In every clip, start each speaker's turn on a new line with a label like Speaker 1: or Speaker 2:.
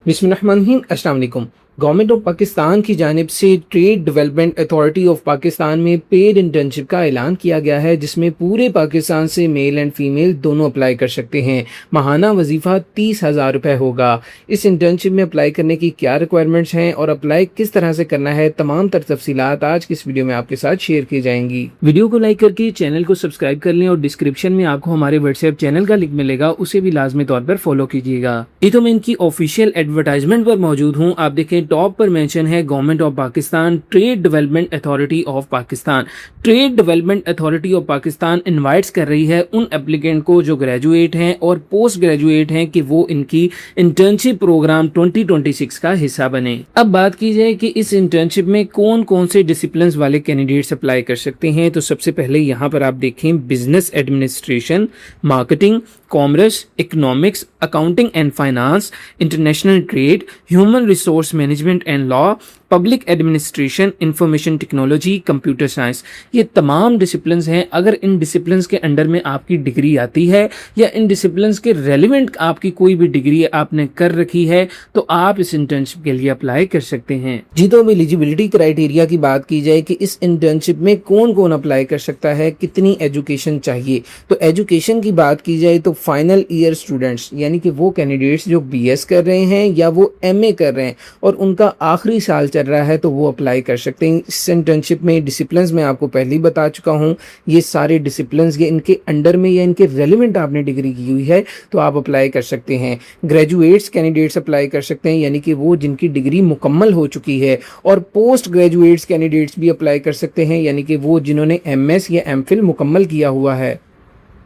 Speaker 1: बिस्मिल्लाहिर्रहमानिर्रहीम। अस्सलाम वालेकुम। गवर्नमेंट ऑफ पाकिस्तान की जानिब से trade development authority of Pakistan में पेड इंटर्नशिप का ऐलान किया गया है, जिसमें पूरे पाकिस्तान से मेल एंड फीमेल दोनों अप्लाई कर सकते हैं। माहाना वजीफ़ा 30,000 रुपये होगा। इस इंटर्नशिप में अप्लाई करने की क्या रिक्वायरमेंट्स हैं और अप्लाई किस तरह से करना है, तमाम तर तफसीलात आज की इस वीडियो में आपके साथ शेयर की जाएंगी। वीडियो को लाइक करके चैनल को सब्सक्राइब कर लें और डिस्क्रिप्शन में आपको हमारे व्हाट्सएप चैनल का लिंक मिलेगा, उसे भी लाजमी तौर पर फॉलो कीजिएगा। ये तो मैं इनकी ऑफिशियल एडवर्टाइजमेंट पर मौजूद हूँ। आप देखें टॉप पर मेंशन है government of Pakistan trade development authority of Pakistan. Trade development authority of Pakistan invites कर रही है उन एप्लीकेंट को जो ग्रेजुएट हैं और पोस्ट ग्रेजुएट हैं कि वो इनकी इंटर्नशिप प्रोग्राम 2026 का हिस्सा बने। अब बात की जाए कि इस इंटर्नशिप में कौन कौन से डिसिप्लिन वाले कैंडिडेट्स अप्लाई कर सकते हैं, तो सबसे पहले यहाँ पर आप देखें business administration, marketing, commerce, economics, accounting and finance, international trade, human resource management and law, public administration, information technology, computer science. ये तमाम डिसिप्लिन्स हैं। अगर इन डिसिप्लिन्स के अंडर में आपकी डिग्री आती है या इन डिसिप्लिन्स के रेलिवेंट आपकी कोई भी डिग्री आपने कर रखी है तो आप इस इंटर्नशिप के लिए अप्लाई कर सकते हैं। जी, तो अब एलिजिबिलिटी क्राइटेरिया की बात की जाए कि इस इंटर्नशिप में कौन कौन अप्लाई कर सकता है, कितनी एजुकेशन चाहिए, तो एजुकेशन की बात की जाए तो फाइनल ईयर स्टूडेंट्स यानी कि वो कैंडिडेट्स जो BS कर रहे हैं या वो MA कर रहे हैं और उनका आखिरी साल चल रहा है तो वो अप्लाई कर सकते हैं। इस इंटर्नशिप में डिसिप्लिन्स मैं आपको पहले ही बता चुका हूँ। ये सारे डिसिप्लिन्स ये इनके अंडर में या इनके रेलिवेंट आपने डिग्री की हुई है तो आप अप्लाई कर सकते हैं। ग्रेजुएट्स कैंडिडेट्स अप्लाई कर सकते हैं यानी कि वो जिनकी डिग्री मुकम्मल हो चुकी है, और पोस्ट ग्रेजुएट्स कैंडिडेट्स भी अप्लाई कर सकते हैं यानी कि वो जिन्होंने MS या MPhil मुकम्मल किया हुआ है।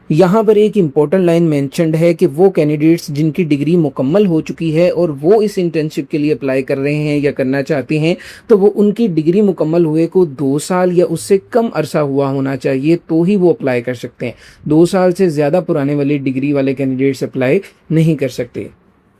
Speaker 1: यहाँ पर एक इम्पोर्टेंट लाइन मेंशन्ड है कि वो कैंडिडेट्स जिनकी डिग्री मुकम्मल हो चुकी है और वो इस इंटर्नशिप के लिए अप्लाई कर रहे हैं या करना चाहते हैं तो वो उनकी डिग्री मुकम्मल हुए को 2 साल या उससे कम अरसा हुआ होना चाहिए तो ही वो अप्लाई कर सकते हैं। 2 साल से ज़्यादा पुराने वाले डिग्री वाले कैंडिडेट्स अप्लाई नहीं कर सकते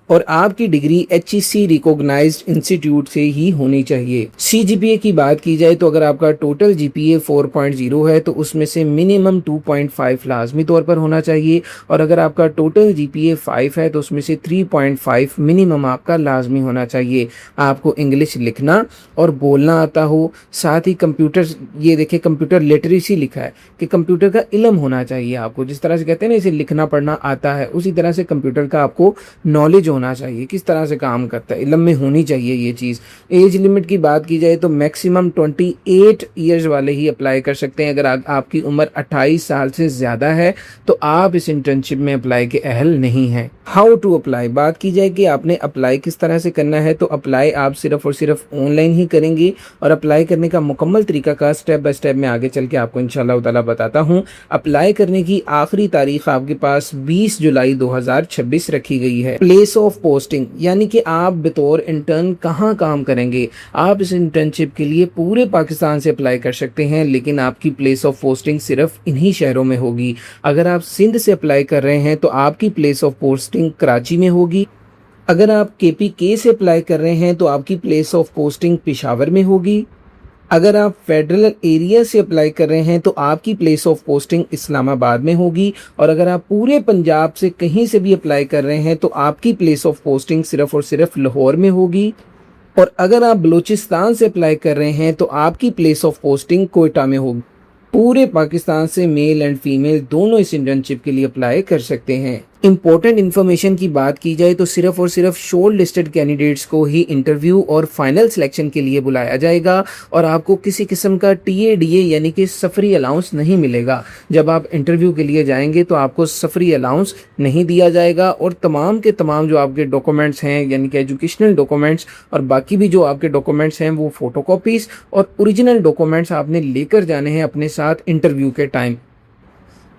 Speaker 1: और आपकी डिग्री HEC रिकॉग्नाइज्ड इंस्टीट्यूट से ही होनी चाहिए। CGPA की बात की जाए तो अगर आपका टोटल GPA 4.0 है तो उसमें से मिनिमम 2.5 लाजमी तौर पर होना चाहिए, और अगर आपका टोटल GPA 5 है तो उसमें से 3.5 मिनिमम आपका लाजमी होना चाहिए। आपको इंग्लिश लिखना और बोलना आता हो, साथ ही कंप्यूटर, ये देखिए कंप्यूटर लिटरेसी लिखा है कि कंप्यूटर का इल्म होना चाहिए आपको। जिस तरह से कहते हैं ना इसे लिखना पढ़ना आता है, उसी तरह से कंप्यूटर का आपको नॉलेज होना चाहिए, किस तरह से काम करता है, इल्म में होनी चाहिए ये चीज़। एज लिमिट की बात की जाए तो मैक्सिमम 28 ईयर्स वाले ही अप्लाई कर सकते हैं। अगर आपकी उम्र 28 साल से ज़्यादा है तो आप इस इंटर्नशिप में अप्लाई के अहल नहीं हैं। हाउ टू अप्लाई, बात की जाए कि आपने अप्लाई किस तरह से करना है, तो अप्लाई आप सिर्फ और सिर्फ ऑनलाइन ही करेंगे और अप्लाई करने का मुकम्मल तरीका का स्टेप बाय स्टेप मैं आगे चल के आपको इंशाल्लाह ताला बताता हूँ। अप्लाई करने की आखिरी तारीख आपके पास 20 जुलाई 2026 रखी गई है। प्लेस ऑफ पोस्टिंग यानी कि आप बतौर इंटर्न कहाँ काम करेंगे। आप इस इंटर्नशिप के लिए पूरे पाकिस्तान से अप्लाई कर सकते हैं, लेकिन आपकी प्लेस ऑफ पोस्टिंग सिर्फ इन्हीं शहरों में होगी। अगर आप सिंध से अप्लाई कर रहे हैं तो आपकी प्लेस ऑफ पोस्टिंग कराची में होगी। अगर आप KPK से अप्लाई कर रहे हैं तो आपकी प्लेस ऑफ पोस्टिंग पेशावर में होगी। अगर आप फेडरल एरिया से अप्लाई कर रहे हैं तो आपकी प्लेस ऑफ पोस्टिंग इस्लामाबाद में होगी, और अगर आप पूरे पंजाब से कहीं से भी अप्लाई कर रहे हैं तो आपकी प्लेस ऑफ पोस्टिंग सिर्फ और सिर्फ लाहौर में होगी। और अगर आप बलूचिस्तान से अप्लाई कर रहे हैं तो आपकी प्लेस ऑफ पोस्टिंग कोयटा में होगी। पूरे पाकिस्तान से मेल एंड फीमेल दोनों इस इंटर्नशिप के लिए अप्लाई कर सकते हैं। इंपॉर्टेंट इन्फॉर्मेशन की बात की जाए तो सिर्फ और सिर्फ शॉर्ट लिस्टेड कैंडिडेट्स को ही इंटरव्यू और फाइनल सिलेक्शन के लिए बुलाया जाएगा, और आपको किसी किस्म का TADA यानी कि सफरी अलाउंस नहीं मिलेगा। जब आप इंटरव्यू के लिए जाएंगे तो आपको सफरी अलाउंस नहीं दिया जाएगा, और तमाम के तमाम जो आपके डॉक्यूमेंट्स हैं यानी कि एजुकेशनल डॉक्यूमेंट्स और बाकी भी जो आपके डॉक्यूमेंट्स हैं वो फोटोकॉपीज़ और ओरिजिनल डॉक्यूमेंट्स आपने लेकर जाने हैं अपने साथ इंटरव्यू के टाइम।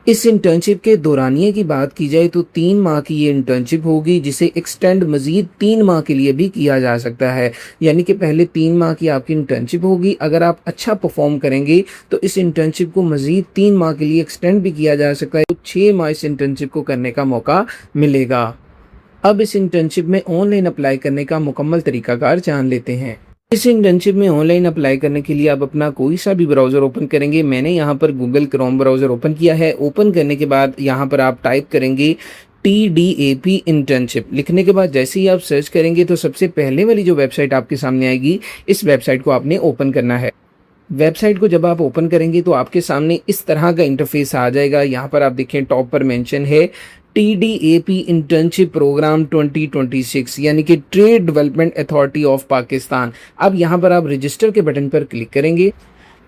Speaker 1: इस इंटर्नशिप के दौरानिए की बात की जाए तो 3 माह की ये इंटर्नशिप होगी, जिसे एक्सटेंड मज़ीद 3 माह के लिए भी किया जा सकता है। यानी कि पहले 3 माह की आपकी इंटर्नशिप होगी, अगर आप अच्छा परफॉर्म करेंगे तो इस इंटर्नशिप को मज़ीद 3 माह के लिए एक्सटेंड भी किया जा सकता है, तो 6 माह इस इंटर्नशिप को करने का मौका मिलेगा। अब इस इंटर्नशिप में ऑनलाइन अप्लाई करने का मुकम्मल तरीकाकार जान लेते हैं। इस इंटर्नशिप में ऑनलाइन अप्लाई करने के लिए आप अपना कोई सा भी ब्राउज़र ओपन करेंगे। मैंने यहाँ पर गूगल क्रोम ब्राउज़र ओपन किया है। ओपन करने के बाद यहाँ पर आप टाइप करेंगे TDAP इंटर्नशिप लिखने के बाद जैसे ही आप सर्च करेंगे तो सबसे पहले वाली जो वेबसाइट आपके सामने आएगी, इस वेबसाइट को आपने ओपन करना है। वेबसाइट को जब आप ओपन करेंगे तो आपके सामने इस तरह का इंटरफेस आ जाएगा। यहाँ पर आप देखें टॉप पर मेंशन है TDAP इंटर्नशिप प्रोग्राम 2026 यानी कि trade development authority of Pakistan. अब यहाँ पर आप रजिस्टर के बटन पर क्लिक करेंगे।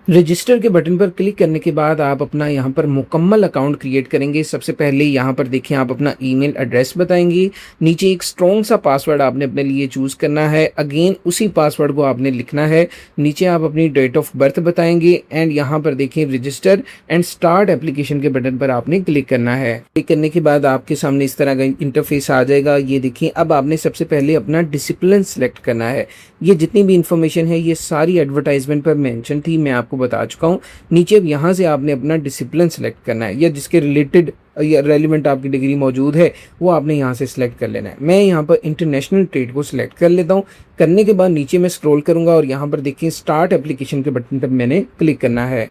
Speaker 1: रजिस्टर के बटन पर क्लिक करने के बाद आप अपना यहाँ पर मुकम्मल अकाउंट क्रिएट करेंगे। सबसे पहले यहाँ पर देखें आप अपना ईमेल एड्रेस बताएंगे, नीचे एक स्ट्रॉन्ग सा पासवर्ड आपने अपने लिए चूज़ करना है, अगेन उसी पासवर्ड को आपने लिखना है। नीचे आप अपनी डेट ऑफ बर्थ बताएंगे एंड यहाँ पर देखें रजिस्टर एंड स्टार्ट एप्लीकेशन के बटन पर आपने क्लिक करना है। क्लिक करने के बाद आपके सामने इस तरह का इंटरफेस आ जाएगा। ये देखिए अब आपने सबसे पहले अपना डिसिप्लिन सेलेक्ट करना है। ये जितनी भी इंफॉर्मेशन है ये सारी एडवर्टाइजमेंट पर मेंशन थी, मैं आपको बता चुका हूँ। नीचे अब यहाँ से आपने अपना डिसिप्लिन सेलेक्ट करना है या जिसके रिलेटेड या रेलिवेंट आपकी डिग्री मौजूद है वो आपने यहाँ से सिलेक्ट कर लेना है। मैं यहाँ पर इंटरनेशनल ट्रेड को सिलेक्ट कर लेता हूँ। करने के बाद नीचे मैं स्क्रॉल करूँगा और यहाँ पर देखिए स्टार्ट एप्लीकेशन के बटन पर मैंने क्लिक करना है।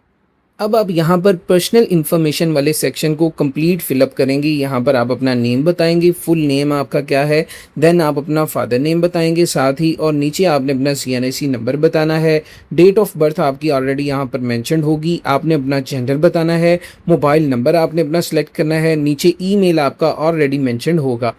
Speaker 1: अब आप यहाँ पर पर्सनल इन्फॉर्मेशन वाले सेक्शन को कंप्लीट फिलअप करेंगे। यहाँ पर आप अपना नेम बताएंगे, फुल नेम आपका क्या है, देन आप अपना फादर नेम बताएंगे साथ ही, और नीचे आपने अपना CNIC नंबर बताना है। डेट ऑफ बर्थ आपकी ऑलरेडी यहाँ पर मेंशन होगी। आपने अपना जेंडर बताना है, मोबाइल नंबर आपने अपना सेलेक्ट करना है, नीचे ईमेल आपका ऑलरेडी मेंशन होगा।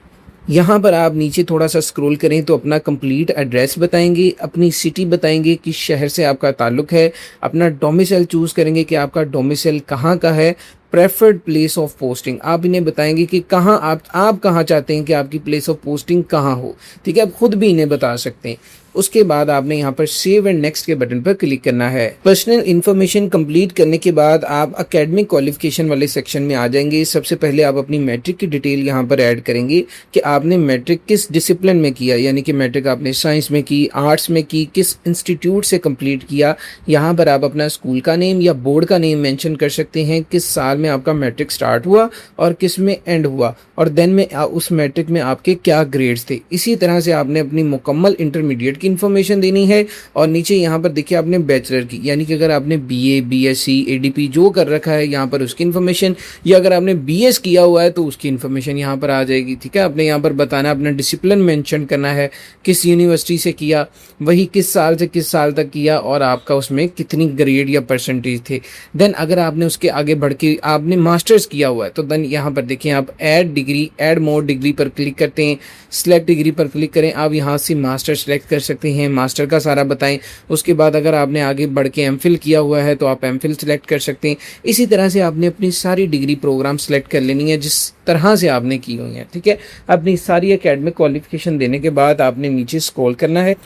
Speaker 1: यहाँ पर आप नीचे थोड़ा सा स्क्रॉल करें तो अपना कंप्लीट एड्रेस बताएंगे, अपनी सिटी बताएंगे किस शहर से आपका ताल्लुक़ है, अपना डोमिसाइल चूज़ करेंगे कि आपका डोमिसाइल कहाँ का है, प्रेफर्ड प्लेस ऑफ पोस्टिंग आप इन्हें बताएंगे कि कहाँ आप कहाँ चाहते हैं कि आपकी प्लेस ऑफ पोस्टिंग कहाँ हो। ठीक है, आप खुद भी इन्हें बता सकते हैं। उसके बाद आपने यहाँ पर सेव एंड नेक्स्ट के बटन पर क्लिक करना है। पर्सनल इन्फॉर्मेशन कंप्लीट करने के बाद आप एकेडमिक क्वालिफिकेशन वाले सेक्शन में आ जाएंगे। सबसे पहले आप अपनी मैट्रिक की डिटेल यहाँ पर ऐड करेंगे कि आपने मैट्रिक किस डिसिप्लिन में किया, यानी कि मैट्रिक आपने साइंस में की, आर्ट्स में की, किस इंस्टीट्यूट से कंप्लीट किया। यहाँ पर आप अपना स्कूल का नेम या बोर्ड का नेम मेंशन कर सकते हैं, किस साल में आपका मैट्रिक स्टार्ट हुआ और किस में एंड हुआ, और देन में उस मैट्रिक में आपके क्या ग्रेड्स थे। इसी तरह से आपने अपनी मुकम्मल इंटरमीडिएट की इन्फॉर्मेशन देनी है। और नीचे यहाँ पर देखिए आपने बैचलर की, यानी कि अगर आपने BA, BSc, ADP जो कर रखा है यहाँ पर उसकी इन्फॉर्मेशन, या अगर आपने BS किया हुआ है तो उसकी इन्फॉर्मेशन यहाँ पर आ जाएगी। ठीक है, आपने यहाँ पर बताना, अपना डिसिप्लिन मेंशन करना है, किस यूनिवर्सिटी से किया, वही किस साल से किस साल तक किया, और आपका उसमें कितनी ग्रेड या परसेंटेज थे। देन अगर आपने उसके आगे बढ़ के आपने मास्टर्स किया हुआ है तो देन यहाँ पर देखिए आप add degree, add more degree पर क्लिक करते हैं, सिलेक्ट डिग्री पर क्लिक करें, आप यहाँ से मास्टर सेलेक्ट कर सकते हैं, मास्टर का सारा बताएं। उसके बाद अगर आपने आगे बढ़ के MPhil किया हुआ है तो आप MPhil सेलेक्ट कर सकते हैं। इसी तरह से आपने अपनी सारी डिग्री प्रोग्राम सेलेक्ट कर लेनी है जिस तरह से आपने की हुई है। ठीक है, अपनी सारी एकेडमिक क्वालिफिकेशन देने के बाद आपने नीचे स्क्रॉल करना है।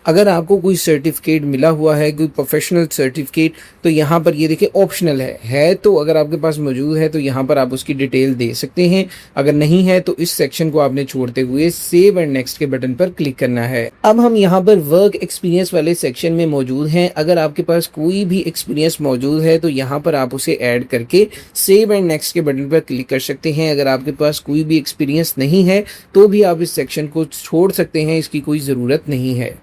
Speaker 1: अगर आपको कोई सर्टिफिकेट मिला हुआ है, कोई प्रोफेशनल सर्टिफिकेट, तो यहाँ पर ये देखिए ऑप्शनल है तो अगर आपके पास मौजूद है तो यहाँ पर आप उसकी डिटेल दे सकते हैं। अगर नहीं है तो इस सेक्शन को आपने छोड़ते हुए सेव एंड नेक्स्ट के बटन पर क्लिक करना है। अब हम यहाँ पर वर्क एक्सपीरियंस वाले सेक्शन में मौजूद हैं। अगर आपके पास कोई भी एक्सपीरियंस मौजूद है तो यहाँ पर आप उसे ऐड करके सेव एंड नेक्स्ट के बटन पर क्लिक कर सकते हैं। अगर आपके पास कोई भी एक्सपीरियंस नहीं है तो भी आप इस सेक्शन को छोड़ सकते हैं, इसकी कोई ज़रूरत नहीं है,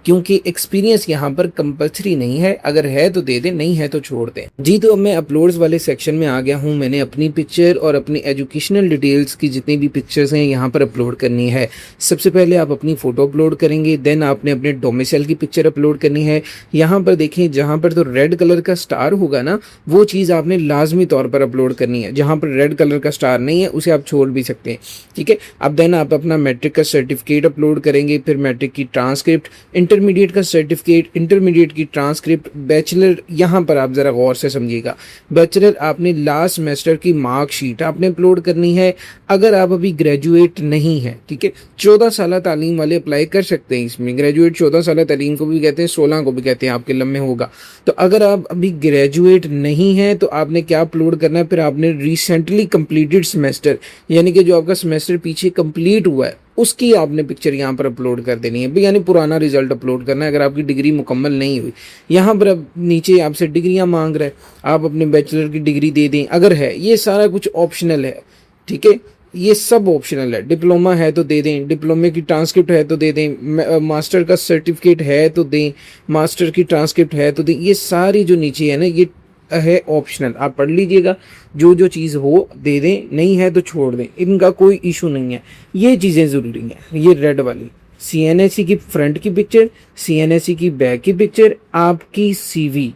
Speaker 1: क्योंकि एक्सपीरियंस यहाँ पर कंपल्सरी नहीं है। अगर है तो दे दें, नहीं है तो छोड़ दें। जी, तो अब मैं अपलोड्स वाले सेक्शन में आ गया हूँ। मैंने अपनी पिक्चर और अपनी एजुकेशनल डिटेल्स की जितनी भी पिक्चर्स हैं यहाँ पर अपलोड करनी है। सबसे पहले आप अपनी फ़ोटो अपलोड करेंगे, देन आपने अपने डोमिसाइल की पिक्चर अपलोड करनी है। यहाँ पर देखें जहाँ पर तो रेड कलर का स्टार होगा ना, वो चीज़ आपने लाजमी तौर पर अपलोड करनी है। जहाँ पर रेड कलर का स्टार नहीं है उसे आप छोड़ भी सकते हैं। ठीक है, अब देन आप अपना मैट्रिक का सर्टिफिकेट अपलोड करेंगे, फिर मैट्रिक की ट्रांसक्रिप्ट, इंटरमीडिएट का सर्टिफिकेट, इंटरमीडिएट की ट्रांसक्रिप्ट, बैचलर, यहाँ पर आप ज़रा गौर से समझिएगा, बैचलर आपने लास्ट सेमेस्टर की मार्कशीट आपने अपलोड करनी है। अगर आप अभी ग्रेजुएट नहीं हैं, ठीक है, 14 साल तालीम वाले अप्लाई कर सकते हैं इसमें। ग्रेजुएट 14 साल तालीम को भी कहते हैं, 16 को भी कहते हैं, आपके लम्बे होगा। तो अगर आप अभी ग्रेजुएट नहीं हैं तो आपने क्या अपलोड करना है, फिर आपने रिसेंटली कंप्लीटेड सेमेस्टर, यानी कि जो आपका सेमेस्टर पीछे कंप्लीट हुआ है उसकी आपने पिक्चर यहाँ पर अपलोड कर देनी है, यानी पुराना रिजल्ट अपलोड करना है। अगर आपकी डिग्री मुकम्मल नहीं हुई, यहाँ पर अब नीचे आपसे डिग्रियाँ मांग रहे हैं, आप अपने बैचलर की डिग्री दे दें अगर है। ये सारा कुछ ऑप्शनल है, ठीक है, ये सब ऑप्शनल है। डिप्लोमा है तो दे दें, डिप्लोमे की ट्रांसक्रिप्ट है तो दे दें, मास्टर का सर्टिफिकेट है तो दें, मास्टर की ट्रांसक्रिप्ट है तो दें। ये सारी जो नीचे है ना, ये है ऑप्शनल, आप पढ़ लीजिएगा, जो जो चीज़ हो दे दें, नहीं है तो छोड़ दें, इनका कोई इशू नहीं है। ये चीज़ें ज़रूरी हैं। ये रेड वाली CNSE की फ्रंट की पिक्चर, CNSE की बैक की पिक्चर, आपकी CV,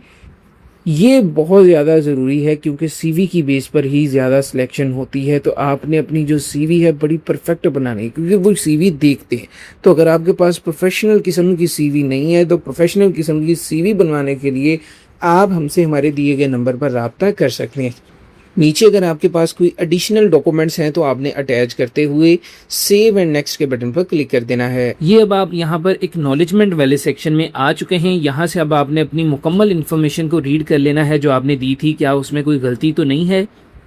Speaker 1: ये बहुत ज़्यादा ज़रूरी है क्योंकि CV की बेस पर ही ज़्यादा सिलेक्शन होती है। तो आपने अपनी जो CV है बड़ी परफेक्ट बनानी है क्योंकि वो CV देखते हैं। तो अगर आपके पास प्रोफेशनल किस्म की CV नहीं है तो प्रोफेशनल किस्म की CV बनवाने के लिए आप हमसे हमारे दिए गए नंबर पर रब्ता कर सकते हैं। नीचे अगर आपके पास कोई एडिशनल डॉक्यूमेंट्स हैं तो आपने अटैच करते हुए सेव एंड नेक्स्ट के बटन पर क्लिक कर देना है। ये अब आप यहाँ पर एक्नॉलेजमेंट वाले सेक्शन में आ चुके हैं। यहाँ से अब आपने अपनी मुकम्मल इन्फॉर्मेशन को रीड कर लेना है जो आपने दी थी, क्या उसमें कोई गलती तो नहीं है।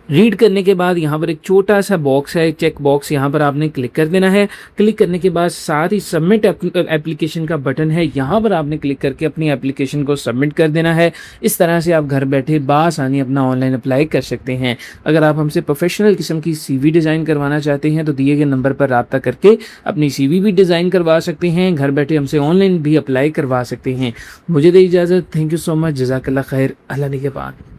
Speaker 1: रीड करने के बाद यहाँ पर एक छोटा सा बॉक्स है, चेक बॉक्स, यहाँ पर आपने क्लिक कर देना है। क्लिक करने के बाद साथ ही सबमिट एप्लीकेशन का बटन है, यहाँ पर आपने क्लिक करके अपनी एप्लीकेशन को सबमिट कर देना है। इस तरह से आप घर बैठे बासानी अपना ऑनलाइन अप्लाई कर सकते हैं। अगर आप हमसे प्रोफेशनल किस्म की CV डिज़ाइन करवाना चाहते हैं तो दिए गए नंबर पर रब्ता करके अपनी CV भी डिज़ाइन करवा सकते हैं, घर बैठे हमसे ऑनलाइन भी अप्लाई करवा सकते हैं। मुझे दे इजाज़त। Thank you so much. जज़ाकल्लाह खैर। अल्लाह निगहबान।